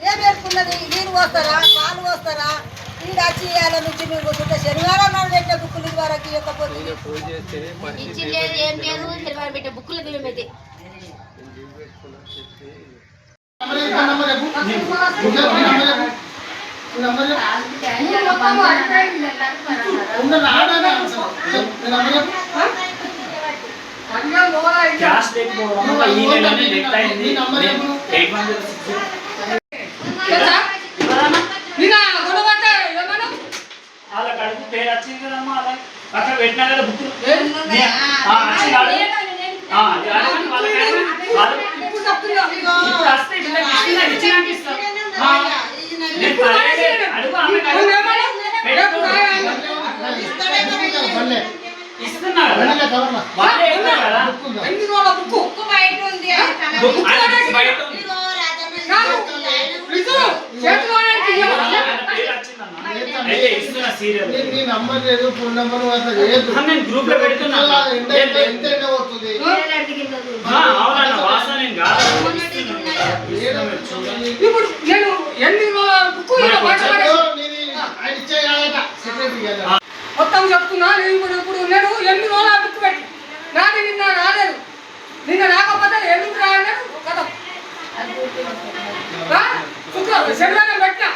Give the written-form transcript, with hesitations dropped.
ఏమేసుకున్నది నీరు పోస్తారా పాలు పోస్తారా ఇది వచ్చి ఇవాళ నుంచి మీరు కూర్చుంటే శనివారం నాడు పెట్టే బుక్కులు వరకు ఇవ్వకపోతే పెట్టే బుక్కులు మేమైతే క్యాష్ లేకపోవడం ఈ నెలనే నెట్ అయింది 806 అలా కడుపు పేరు వచ్చింది కదమ్మా అలా అక్కడ పెట్టినా కదా బుక్ ఇస్తున్నా నంబర్ లేదు ఫోన్ నంబర్ నేను గ్రూప్ లో పెడుతున్నా ఇప్పుడు నేను ఎన్ని మొత్తం చెప్తున్నా ఇప్పుడు నేను ఎన్ని రోజులు బుక్ పెట్టి నాది నిన్న రాలేదు నిన్న రాకపోతే ఎందుకు రాలేదు కదా శనివారం పెట్టినా